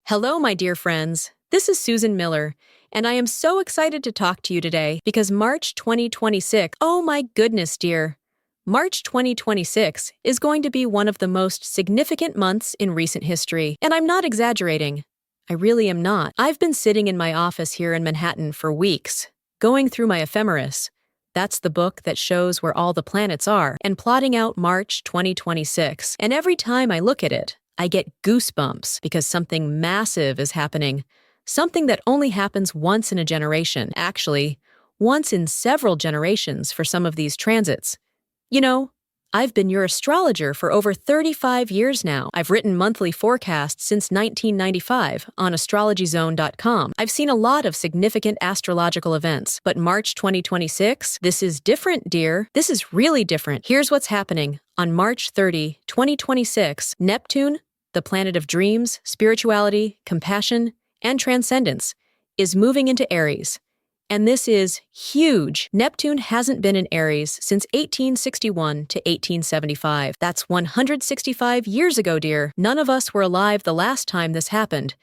Hello, my dear friends. This is Susan Miller, and I am so excited to talk to you today because March 2026, oh my goodness, dear. March 2026 is going to be one of the most significant months in recent history, and I'm not exaggerating. I really am not. I've been sitting in my office here in Manhattan for weeks, going through my ephemeris. That's the book that shows where all the planets are, and plotting out March 2026. And every time I look at it, I get goosebumps because something massive is happening. Something that only happens once in a generation, actually, once in several generations for some of these transits. You know, I've been your astrologer for over 35 years now. I've written monthly forecasts since 1995 on astrologyzone.com. I've seen a lot of significant astrological events, but March 2026, this is different, dear. This is really different. Here's what's happening. On March 30, 2026, Neptune, the planet of dreams, spirituality, compassion, and transcendence, is moving into Aries. And this is huge. Neptune hasn't been in Aries since 1861 to 1875. That's 165 years ago, dear. None of us were alive the last time this happened.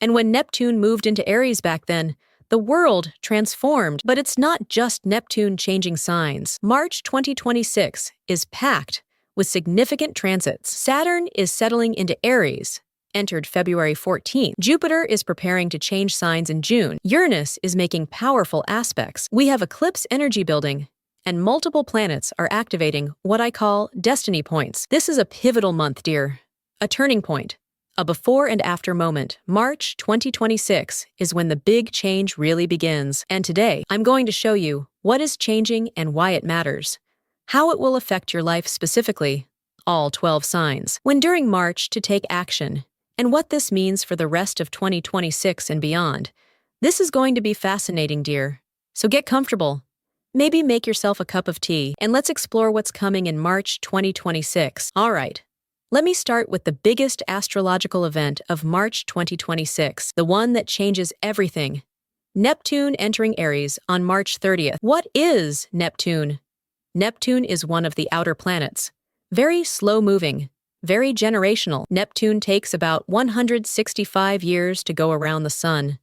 And when Neptune moved into Aries back then, the world transformed. But it's not just Neptune changing signs. March 2026 is packed with significant transits. Saturn is settling into Aries, entered February 14th. Jupiter is preparing to change signs in June. Uranus is making powerful aspects. We have eclipse energy building, and multiple planets are activating what I call destiny points. This is a pivotal month, dear. A turning point. A before and after moment. March 2026 is when the big change really begins. And today, I'm going to show you what is changing and why it matters. How it will affect your life specifically. All 12 signs. When during March to take action, and what this means for the rest of 2026 and beyond. This is going to be fascinating, dear. So get comfortable. Maybe make yourself a cup of tea, and let's explore what's coming in March 2026. All right, let me start with the biggest astrological event of March 2026, the one that changes everything. Neptune entering Aries on March 30th. What is Neptune? Neptune is one of the outer planets. Very slow-moving. Very generational. Neptune takes about 165 years to go around the sun,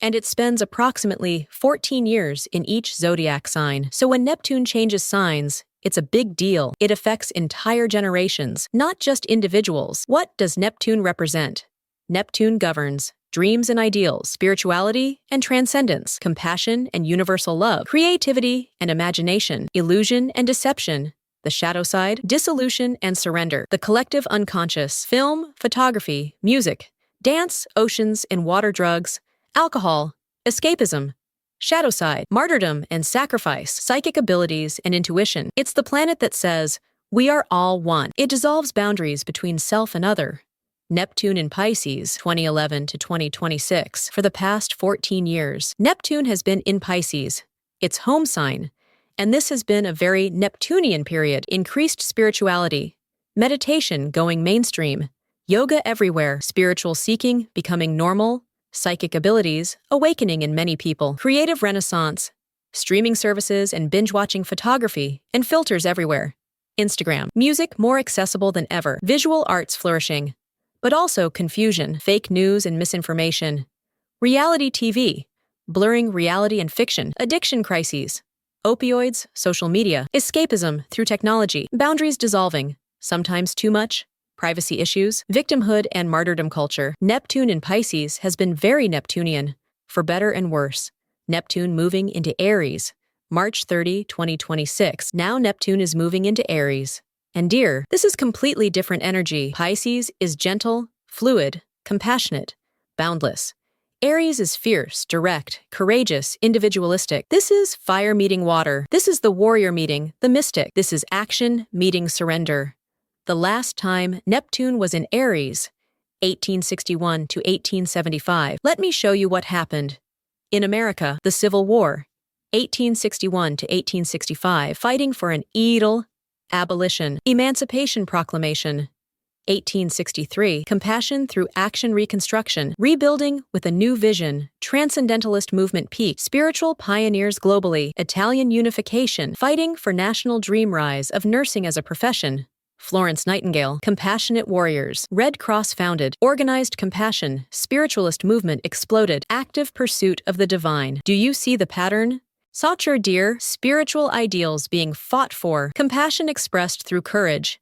and it spends approximately 14 years in each zodiac sign. So when Neptune changes signs, it's a big deal. It affects entire generations, not just individuals. What does Neptune represent? Neptune governs dreams and ideals, spirituality and transcendence, compassion and universal love, creativity and imagination, illusion and deception, the shadow side, dissolution and surrender, the collective unconscious, film, photography, music, dance, oceans and water, drugs, alcohol, escapism, shadow side, martyrdom and sacrifice, psychic abilities and intuition. It's the planet that says, we are all one. It dissolves boundaries between self and other. Neptune in Pisces, 2011 to 2026. For the past 14 years, Neptune has been in Pisces, its home sign. And this has been a very Neptunian period. Increased spirituality, meditation going mainstream, yoga everywhere, spiritual seeking becoming normal, psychic abilities awakening in many people, creative renaissance, streaming services and binge-watching photography, and filters everywhere. Instagram, music more accessible than ever, visual arts flourishing, but also confusion, fake news and misinformation, reality TV, blurring reality and fiction, addiction crises, opioids, social media, escapism through technology, boundaries dissolving, sometimes too much, privacy issues, victimhood and martyrdom culture. Neptune in Pisces has been very Neptunian, for better and worse. Neptune moving into Aries, March 30, 2026. Now Neptune is moving into Aries. And dear, this is completely different energy. Pisces is gentle, fluid, compassionate, boundless. Aries is fierce, direct, courageous, individualistic. This is fire meeting water. This is the warrior meeting the mystic. This is action meeting surrender. The last time Neptune was in Aries, 1861 to 1875. Let me show you what happened. In America, the Civil War, 1861 to 1865, fighting for an equal abolition, Emancipation Proclamation, 1863, compassion through action reconstruction, rebuilding with a new vision, transcendentalist movement peak, spiritual pioneers globally, Italian unification, fighting for national dream rise of nursing as a profession, Florence Nightingale, compassionate warriors, Red Cross founded, organized compassion, spiritualist movement exploded, active pursuit of the divine. Do you see the pattern? SATURN, dear, spiritual ideals being fought for, compassion expressed through courage,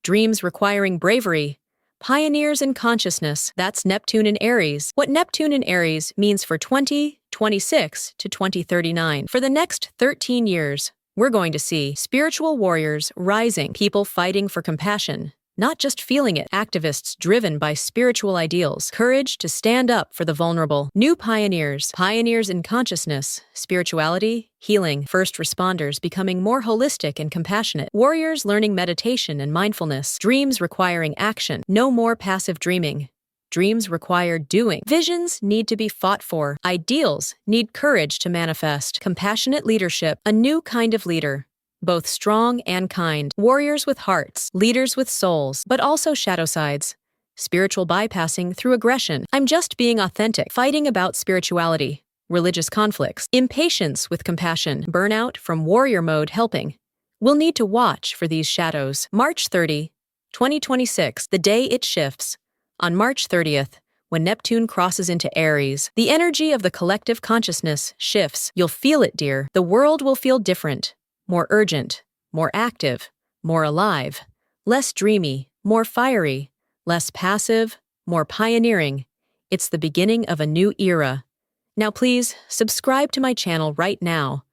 dreams requiring bravery, pioneers in consciousness. That's Neptune in Aries. What Neptune in Aries means for 2026 to 2039. For the next 13 years, we're going to see spiritual warriors rising, people fighting for compassion, not just feeling it, activists driven by spiritual ideals, courage to stand up for the vulnerable, new pioneers, pioneers in consciousness, spirituality, healing, first responders becoming more holistic and compassionate, warriors learning meditation and mindfulness, dreams requiring action, no more passive dreaming. Dreams require doing. Visions need to be fought for. Ideals need courage to manifest. Compassionate leadership, a new kind of leader. Both strong and kind. Warriors with hearts, leaders with souls, but also shadow sides. Spiritual bypassing through aggression. I'm just being authentic. Fighting about spirituality. Religious conflicts. Impatience with compassion. Burnout from warrior mode helping. We'll need to watch for these shadows. March 30, 2026, the day it shifts. On March 30th, when Neptune crosses into Aries, the energy of the collective consciousness shifts. You'll feel it, dear. The world will feel different, more urgent, more active, more alive, less dreamy, more fiery, less passive, more pioneering. It's the beginning of a new era. Now please, subscribe to my channel right now,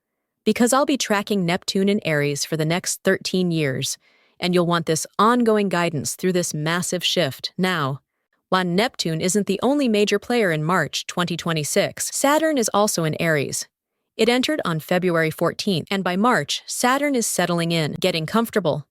because I'll be tracking Neptune in Aries for the next 13 years, and you'll want this ongoing guidance through this massive shift. Now, while Neptune isn't the only major player in March 2026, Saturn is also in Aries. It entered on February 14th, and by March, Saturn is settling in, getting comfortable,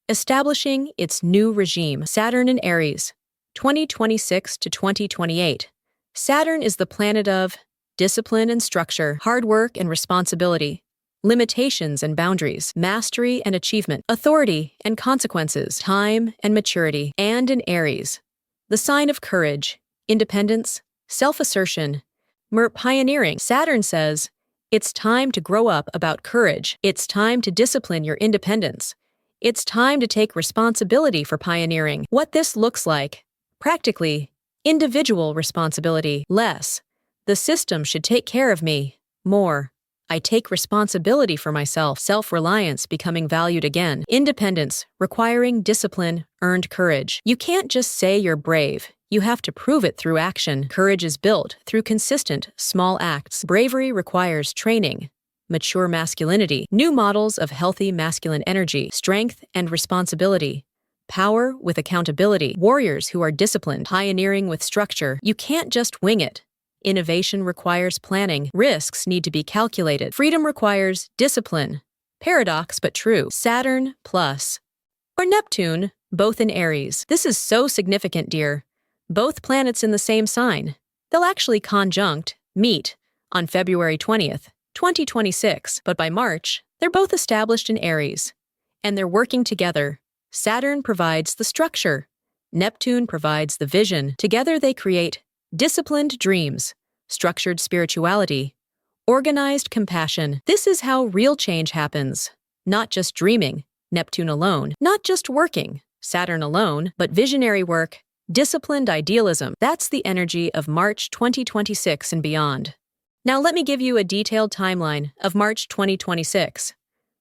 establishing its new regime. Saturn in Aries, 2026 to 2028. Saturn is the planet of discipline and structure, hard work and responsibility, limitations and boundaries, mastery and achievement, authority and consequences, time and maturity. And in Aries, the sign of courage, independence, self-assertion, pioneering. Saturn says, it's time to grow up about courage. It's time to discipline your independence. It's time to take responsibility for pioneering. What this looks like, practically, individual responsibility. Less, the system should take care of me. More, I take responsibility for myself. Self-reliance becoming valued again. Independence, requiring discipline, earned courage. You can't just say you're brave. You have to prove it through action. Courage is built through consistent, small acts. Bravery requires training. Mature masculinity. New models of healthy masculine energy. Strength and responsibility. Power with accountability. Warriors who are disciplined. Pioneering with structure. You can't just wing it. Innovation requires planning. Risks need to be calculated. Freedom requires discipline. Paradox but true. Saturn plus or Neptune, both in Aries. This is so significant, dear. Both planets in the same sign. They'll actually meet, on February 20th, 2026. But by March, they're both established in Aries. And they're working together. Saturn provides the structure. Neptune provides the vision. Together they create disciplined dreams, structured spirituality, organized compassion. This is how real change happens. Not just dreaming, Neptune alone. Not just working, Saturn alone, but visionary work, disciplined idealism. That's the energy of March 2026 and beyond. Now let me give you a detailed timeline of March 2026.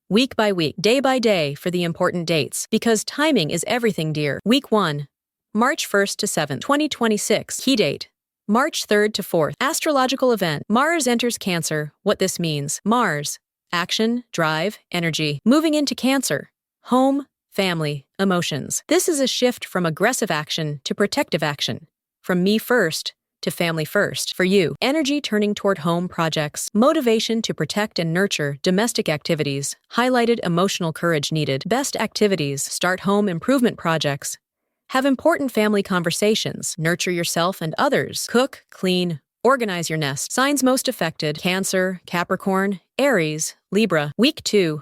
Week by week, day by day for the important dates, because timing is everything, dear. Week 1, March 1st to 7th, 2026. Key date, March 3rd to 4th. Astrological event, Mars enters Cancer. What this means. Mars, action, drive, energy. Moving into Cancer, home, family, emotions. This is a shift from aggressive action to protective action. From me first to family first. For you, energy turning toward home projects. Motivation to protect and nurture domestic activities. Highlighted emotional courage needed. Best activities. Start home improvement projects. Have important family conversations. Nurture yourself and others. Cook, clean, organize your nest. Signs most affected: Cancer, Capricorn, Aries, Libra. Week 2,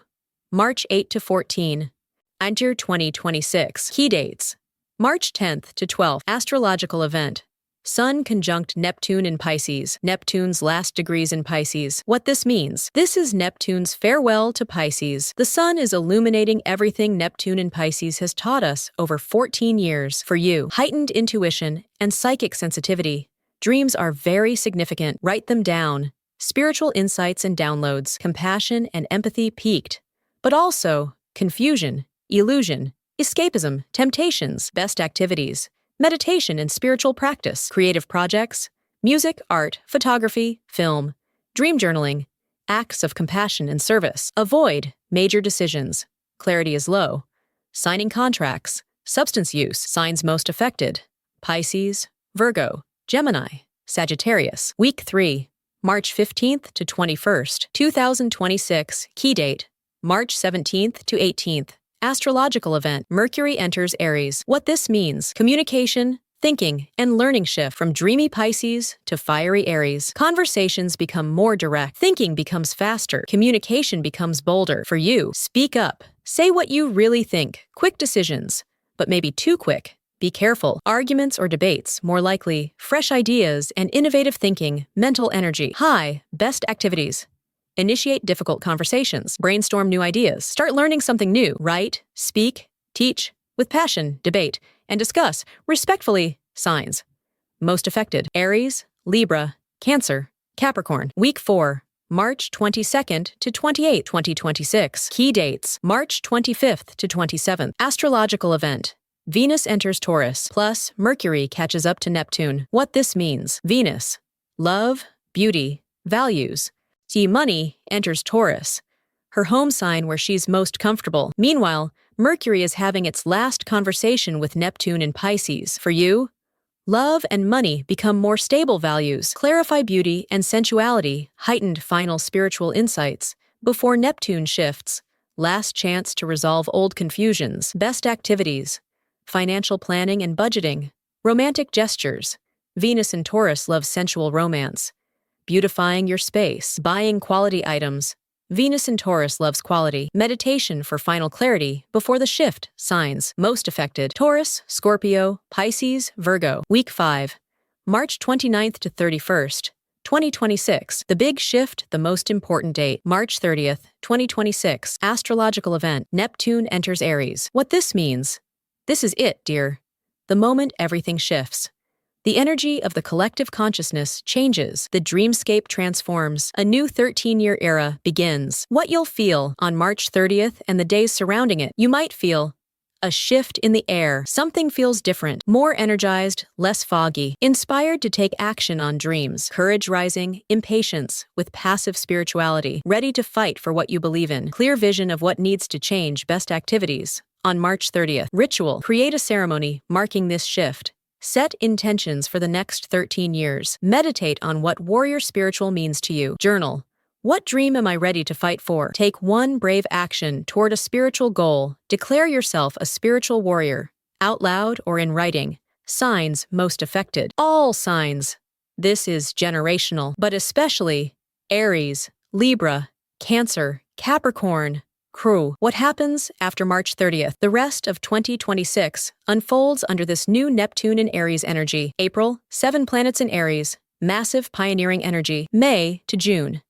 March 8 to 14. Enter 2026. Key dates: March 10th to 12th. Astrological event: Sun conjunct Neptune in Pisces. Neptune's last degrees in Pisces. What this means? This is Neptune's farewell to Pisces. The Sun is illuminating everything Neptune in Pisces has taught us over 14 years. For you, heightened intuition and psychic sensitivity. Dreams are very significant. Write them down. Spiritual insights and downloads. Compassion and empathy peaked. But also, confusion, illusion, escapism, temptations, best activities. Meditation and spiritual practice, creative projects, music, art, photography, film, dream journaling, acts of compassion and service. Avoid major decisions. Clarity is low. Signing contracts, substance use, signs most affected. Pisces, Virgo, Gemini, Sagittarius. Week 3, March 15th to 21st, 2026. Key date, March 17th to 18th. Astrological event, Mercury enters Aries. What this means: communication, thinking, and learning shift from dreamy Pisces to fiery Aries. Conversations become more direct. Thinking becomes faster. Communication becomes bolder. For you, speak up. Say what you really think. Quick decisions, but maybe too quick. Be careful. Arguments or debates, more likely. Fresh ideas and innovative thinking, mental energy. High, best activities. Initiate difficult conversations. Brainstorm new ideas. Start learning something new. Write, speak, teach, with passion, debate, and discuss, respectfully, signs. Most affected: Aries, Libra, Cancer, Capricorn. Week 4, March 22nd to 28th, 2026. Key dates, March 25th to 27th. Astrological event, Venus enters Taurus, plus Mercury catches up to Neptune. What this means: Venus, love, beauty, values. Money enters Taurus, her home sign where she's most comfortable. Meanwhile, Mercury is having its last conversation with Neptune in Pisces. For you, love and money become more stable values. Clarify beauty and sensuality, heightened final spiritual insights before Neptune shifts. Last chance to resolve old confusions. Best activities, financial planning and budgeting, romantic gestures. Venus in Taurus loves sensual romance. Beautifying your space, buying quality items. Venus in Taurus loves quality. Meditation for final clarity before the shift. Signs most affected: Taurus, Scorpio, Pisces, Virgo. Week 5, March 29th to 31st, 2026. The big shift, the most important date, March 30th, 2026. Astrological event, Neptune enters Aries. What this means: this is it, dear. The moment everything shifts. The energy of the collective consciousness changes. The dreamscape transforms. A new 13-year era begins. What you'll feel on March 30th and the days surrounding it: you might feel a shift in the air. Something feels different, more energized, less foggy, inspired to take action on dreams. Courage rising, impatience with passive spirituality, ready to fight for what you believe in. Clear vision of what needs to change. Best activities on March 30th. Ritual: create a ceremony marking this shift. Set intentions for the next 13 years. Meditate on what warrior spiritual means to you. Journal: what dream am I ready to fight for? Take one brave action toward a spiritual goal. Declare yourself a spiritual warrior, out loud or in writing. Signs most affected: all signs. This is generational, but especially Aries, Libra, Cancer, Capricorn, Crew. What happens after March 30th? The rest of 2026 unfolds under this new Neptune in Aries energy. April, 7 planets in Aries, massive pioneering energy. May to June,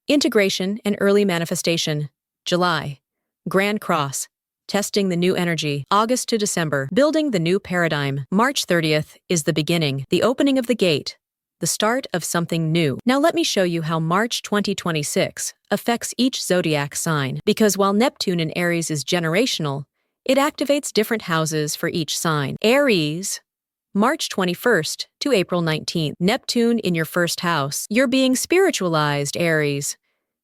integration and early manifestation. July, Grand Cross, testing the new energy. August to December, building the new paradigm. March 30th is the beginning, the opening of the gate, the start of something new. Now let me show you how March 2026 affects each zodiac sign. Because while Neptune in Aries is generational, it activates different houses for each sign. Aries, March 21st to April 19th. Neptune in your first house. You're being spiritualized, Aries.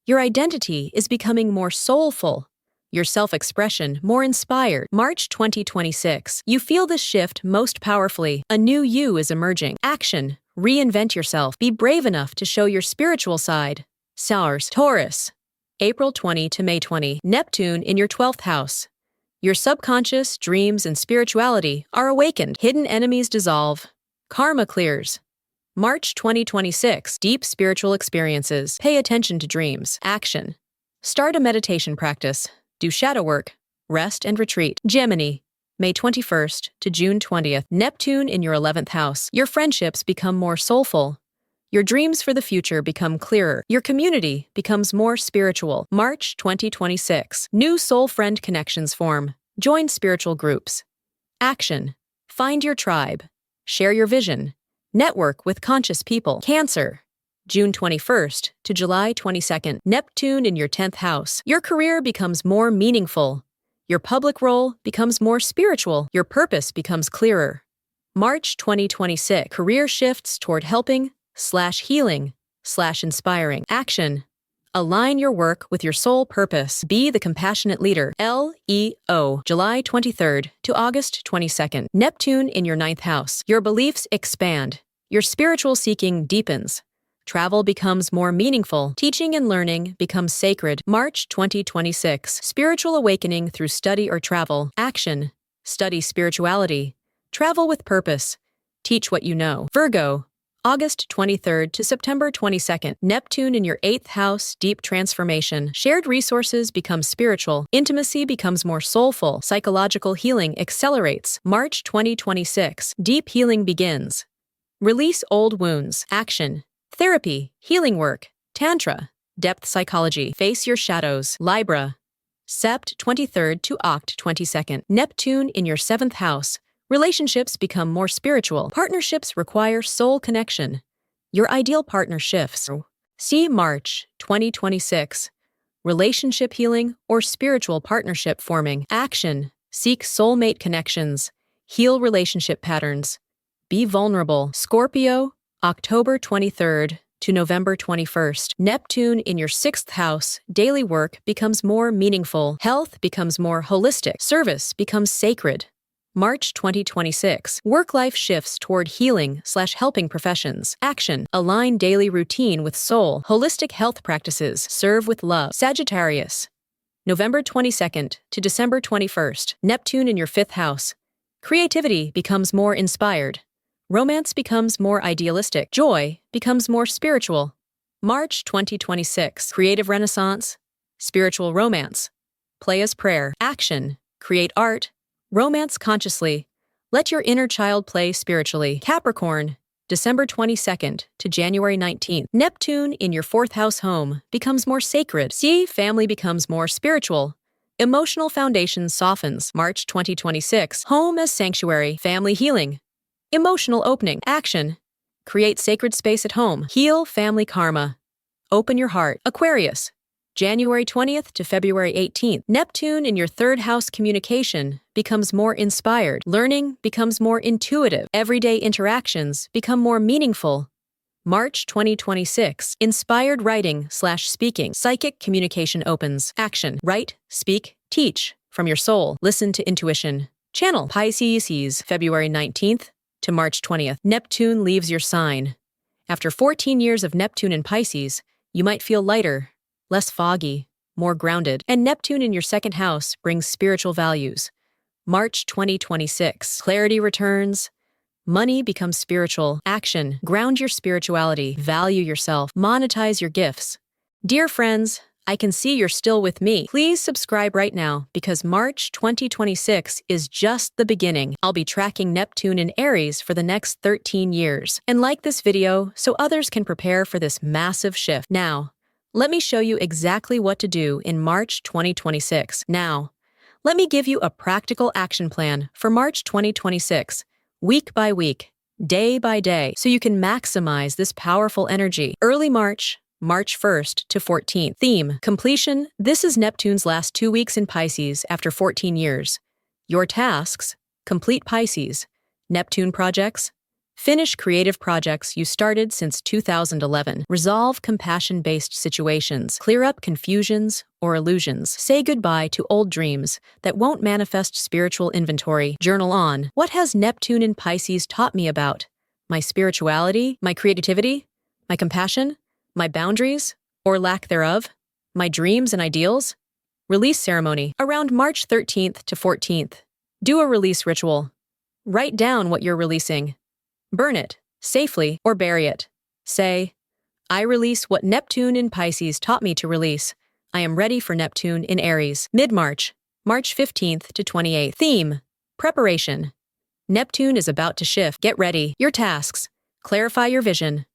Your identity is becoming more soulful. Your self-expression more inspired. March 2026. You feel this shift most powerfully. A new you is emerging. Action. Reinvent yourself. Be brave enough to show your spiritual side. Taurus, April 20 to May 20. Neptune in your 12th house. Your subconscious, dreams, and spirituality are awakened. Hidden enemies dissolve. Karma clears. March 2026. Deep spiritual experiences. Pay attention to dreams. Action. Start a meditation practice. Do shadow work. Rest and retreat. Gemini, May 21st to June 20th. Neptune in your 11th house. Your friendships become more soulful. Your dreams for the future become clearer. Your community becomes more spiritual. March 2026. New soul friend connections form. Join spiritual groups. Action. Find your tribe. Share your vision. Network with conscious people. Cancer. June 21st to July 22nd. Neptune in your 10th house. Your career becomes more meaningful. Your public role becomes more spiritual. Your purpose becomes clearer. March 2026. Career shifts toward helping/healing/inspiring. Action. Align your work with your soul purpose. Be the compassionate leader. LEO. July 23rd to August 22nd. Neptune in your 9th house. Your beliefs expand. Your spiritual seeking deepens. Travel becomes more meaningful. Teaching and learning becomes sacred. March 2026. Spiritual awakening through study or travel. Action. Study spirituality. Travel with purpose. Teach what you know. Virgo. August 23rd to September 22nd. Neptune in your 8th house. Deep transformation. Shared resources become spiritual. Intimacy becomes more soulful. Psychological healing accelerates. March 2026. Deep healing begins. Release old wounds. Action. Therapy, healing work, tantra, depth psychology. Face your shadows. Libra. Sept 23rd to Oct 22nd. Neptune in your 7th house. Relationships become more spiritual. Partnerships require soul connection. Your ideal partner shifts. See March 2026. Relationship healing or spiritual partnership forming. Action. Seek soulmate connections. Heal relationship patterns. Be vulnerable. Scorpio. October 23rd to November 21st. Neptune in your 6th house. Daily work becomes more meaningful. Health becomes more holistic. Service becomes sacred. March 2026. Work-life shifts toward healing/helping professions. Action. Align daily routine with soul. Holistic health practices. Serve with love. Sagittarius. November 22nd to December 21st. Neptune in your 5th house. Creativity becomes more inspired. Romance becomes more idealistic. Joy becomes more spiritual. March 2026. Creative renaissance. Spiritual romance. Play as prayer. Action. Create art. Romance consciously. Let your inner child play spiritually. Capricorn. December 22nd to January 19th. Neptune in your 4th house home becomes more sacred. See, family becomes more spiritual. Emotional foundation softens. March 2026. Home as sanctuary. Family healing. Emotional opening. Action. Create sacred space at home. Heal family karma. Open your heart. Aquarius. January 20th to February 18th. Neptune in your 3rd house. Communication becomes more inspired. Learning becomes more intuitive. Everyday interactions become more meaningful. March 2026. Inspired writing/speaking. Psychic communication opens. Action. Write, speak, teach from your soul. Listen to intuition. Channel. Pisces. February 19th to March 20th. Neptune leaves your sign. After 14 years of Neptune in Pisces, you might feel lighter, less foggy, more grounded. And Neptune in your 2nd house brings spiritual values. March 2026. Clarity returns. Money becomes spiritual. Action. Ground your spirituality. Value yourself. Monetize your gifts. Dear friends, I can see you're still with me. Please subscribe right now because March 2026 is just the beginning. I'll be tracking Neptune in Aries for the next 13 years. And like this video so others can prepare for this massive shift. Now, let me show you exactly what to do in March 2026. Now, let me give you a practical action plan for March 2026, week by week, day by day, so you can maximize this powerful energy. Early March 1st to 14th. Theme: completion. This is Neptune's last 2 weeks in Pisces after 14 years. Your tasks: complete Pisces. Neptune projects: finish creative projects you started since 2011. Resolve compassion-based situations. Clear up confusions or illusions. Say goodbye to old dreams that won't manifest. Spiritual inventory. Journal on: what has Neptune in Pisces taught me about my spirituality, my creativity, my compassion, my boundaries, or lack thereof, my dreams and ideals? Release ceremony. Around March 13th to 14th. Do a release ritual. Write down what you're releasing. Burn it, safely, or bury it. Say, I release what Neptune in Pisces taught me to release. I am ready for Neptune in Aries. Mid-March, March 15th to 28th. Theme: Preparation. Neptune is about to shift. Get ready. Your tasks. Clarify your vision.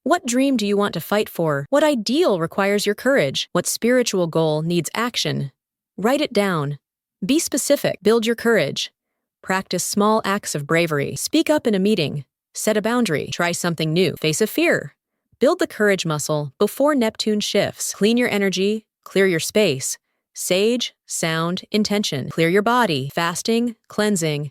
What dream do you want to fight for? What ideal requires your courage? What spiritual goal needs action? Write it down. Be specific. Build your courage. Practice small acts of bravery. Speak up in a meeting. Set a boundary. Try something new. Face a fear. Build the courage muscle before Neptune shifts. Clean your energy. Clear your space. Sage, sound, intention. Clear your body. Fasting, cleansing.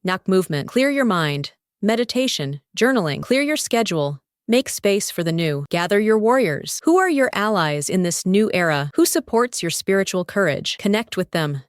Knock movement. Clear your mind. Meditation, journaling. Clear your schedule. Make space for the new. Gather your warriors. Who are your allies in this new era? Who supports your spiritual courage? Connect with them.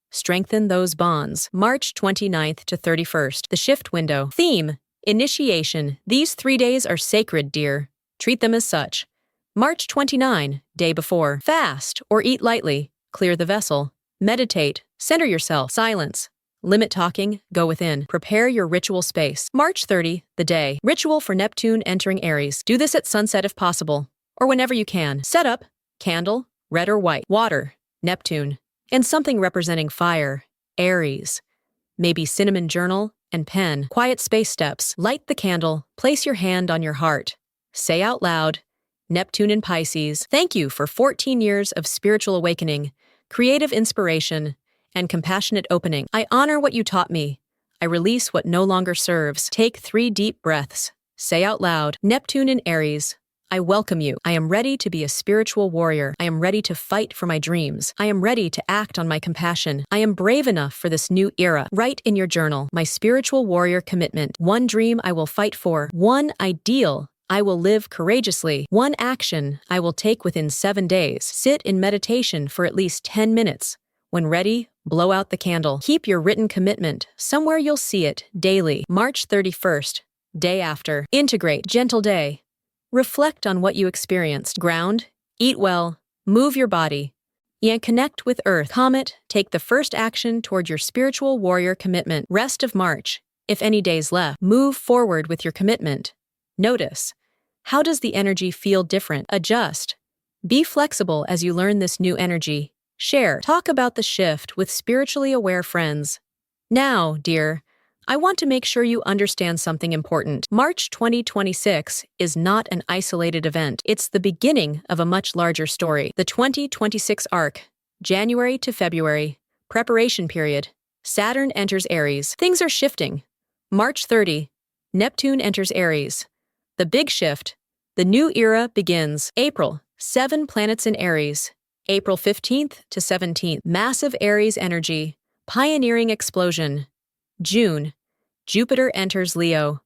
Strengthen those bonds. March 29th to 31st. The shift window. Theme: initiation. These 3 days are sacred, dear. Treat them as such. March 29, day before. Fast or eat lightly. Clear the vessel. Meditate. Center yourself. Silence. Limit talking. Go within. Prepare your ritual space. March 30, the day. Ritual for Neptune entering Aries. Do this at sunset if possible, or whenever you can. Set up. Candle, red or white. Water, Neptune. And something representing fire, Aries. Maybe cinnamon journal and pen. Quiet space steps. Light the candle. Place your hand on your heart. Say out loud, Neptune in Pisces, thank you for 14 years of spiritual awakening, creative inspiration, and compassionate opening. I honor what you taught me. I release what no longer serves. Take 3 deep breaths. Say out loud, Neptune in Aries, I welcome you. I am ready to be a spiritual warrior. I am ready to fight for my dreams. I am ready to act on my compassion. I am brave enough for this new era. Write in your journal, my spiritual warrior commitment. 1 dream I will fight for. 1 ideal I will live courageously. 1 action I will take within 7 days. Sit in meditation for at least 10 minutes. When ready, blow out the candle. Keep your written commitment. Somewhere you'll see it daily. March 31st, day after. Integrate. Gentle day. Reflect on what you experienced. Ground. Eat well. Move your body. And connect with Earth. Comet. Take the first action toward your spiritual warrior commitment. Rest of March. If any days left, move forward with your commitment. Notice. How does the energy feel different? Adjust. Be flexible as you learn this new energy. Share. Talk about the shift with spiritually aware friends. Now, dear, I want to make sure you understand something important. March 2026 is not an isolated event. It's the beginning of a much larger story. The 2026 arc, January to February, preparation period. Saturn enters Aries. Things are shifting. March 30, Neptune enters Aries. The big shift. The new era begins. April, 7 planets in Aries. April 15th to 17th, massive Aries energy, pioneering explosion. June, Jupiter enters Leo.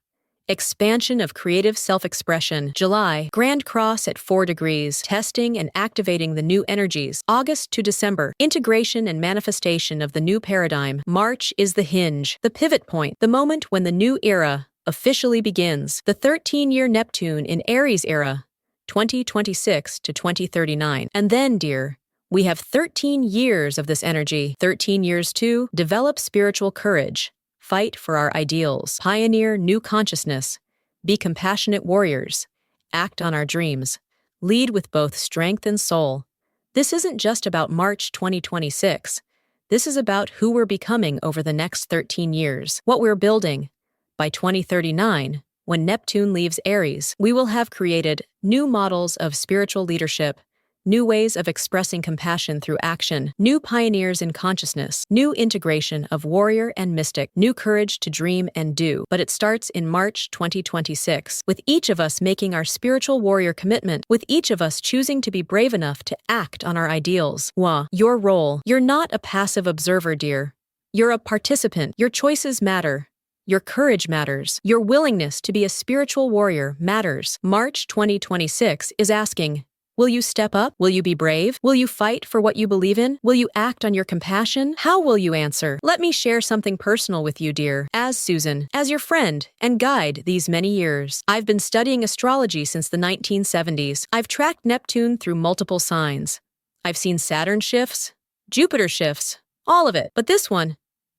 Expansion of creative self-expression. July, Grand Cross at 4 degrees, testing and activating the new energies. August to December, integration and manifestation of the new paradigm. March is the hinge, the pivot point, the moment when the new era officially begins. The 13-year Neptune in Aries era, 2026 to 2039. And then, dear, we have 13 years of this energy. 13 years to develop spiritual courage, fight for our ideals, pioneer new consciousness, be compassionate warriors, act on our dreams, lead with both strength and soul. This isn't just about March 2026. This is about who we're becoming over the next 13 years, what we're building. By 2039, when Neptune leaves Aries, we will have created new models of spiritual leadership, new ways of expressing compassion through action, new pioneers in consciousness, new integration of warrior and mystic, new courage to dream and do. But it starts in March 2026, with each of us making our spiritual warrior commitment, with each of us choosing to be brave enough to act on our ideals. Your role. You're not a passive observer, dear. You're a participant. Your choices matter. Your courage matters. Your willingness to be a spiritual warrior matters. March 2026 is asking, will you step up? Will you be brave? Will you fight for what you believe in? Will you act on your compassion? How will you answer? Let me share something personal with you, dear. As Susan, as your friend and guide these many years, I've been studying astrology since the 1970s. I've tracked Neptune through multiple signs. I've seen Saturn shifts, Jupiter shifts, all of it. But this one,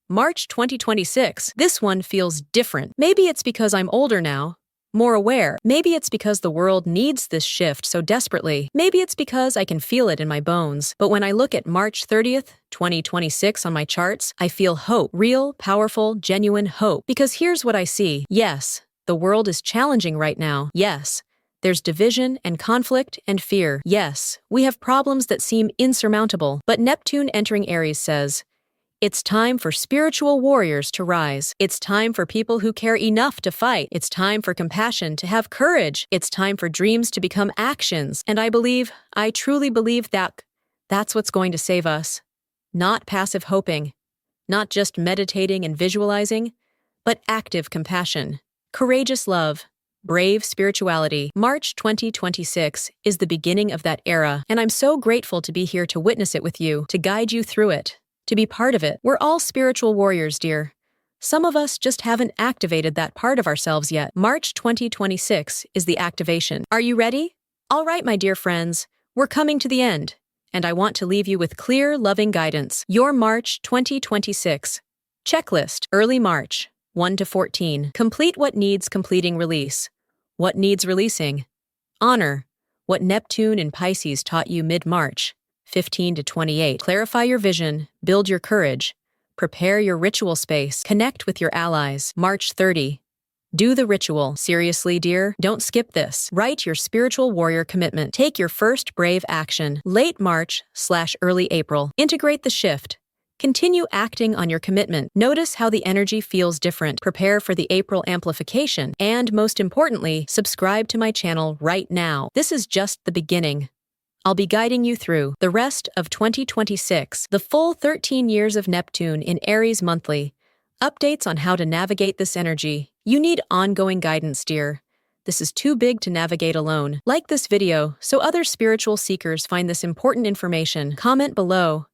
March 2026, this one feels different. Maybe it's because I'm older now. more aware. Maybe it's because the world needs this shift so desperately. Maybe it's because I can feel it in my bones. But when I look at March 30th, 2026 on my charts, I feel hope. Real, powerful, genuine hope. Because here's what I see. Yes, the world is challenging right now. Yes, there's division and conflict and fear. Yes, we have problems that seem insurmountable. But Neptune entering Aries says, it's time for spiritual warriors to rise. It's time for people who care enough to fight. It's time for compassion to have courage. It's time for dreams to become actions. And I truly believe that's what's going to save us. Not passive hoping, not just meditating and visualizing, but active compassion, courageous love, brave spirituality. March 2026 is the beginning of that era, and I'm so grateful to be here to witness it with you, to guide you through it, to be part of it. We're all spiritual warriors, dear. Some of us just haven't activated that part of ourselves yet. March 2026 is the activation. Are you ready? All right, my dear friends, we're coming to the end, and I want to leave you with clear, loving guidance. Your March 2026 checklist. Early March, 1 to 14. Complete what needs completing. Release what needs releasing. Honor what Neptune in Pisces taught you mid-March, 15 to 28. Clarify your vision, build your courage, prepare your ritual space, connect with your allies. March 30. Do the ritual. Seriously, dear, don't skip this. Write your spiritual warrior commitment. Take your first brave action. Late March/early April. Integrate the shift. Continue acting on your commitment. Notice how the energy feels different. Prepare for the April amplification. And most importantly, subscribe to my channel right now. This is just the beginning. I'll be guiding you through the rest of 2026, the full 13 years of Neptune in Aries monthly, updates on how to navigate this energy. You need ongoing guidance, dear. This is too big to navigate alone. Like this video so other spiritual seekers find this important information. Comment below.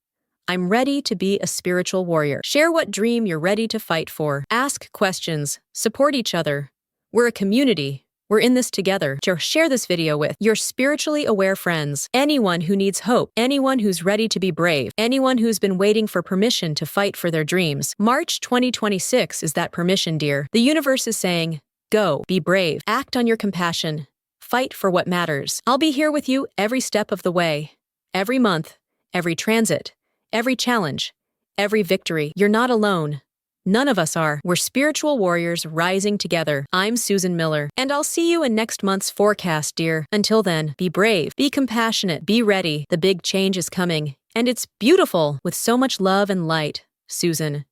I'm ready to be a spiritual warrior. Share what dream you're ready to fight for. Ask questions. Support each other. We're a community. We're in this together. Share this video with your spiritually aware friends, anyone who needs hope, anyone who's ready to be brave, anyone who's been waiting for permission to fight for their dreams. March 2026 is that permission, dear. The universe is saying, go, be brave, act on your compassion, fight for what matters. I'll be here with you every step of the way, every month, every transit, every challenge, every victory. You're not alone. None of us are. We're spiritual warriors rising together. I'm Susan Miller, and I'll see you in next month's forecast, dear. Until then, be brave, be compassionate, be ready. The big change is coming, and it's beautiful with so much love and light. Susan.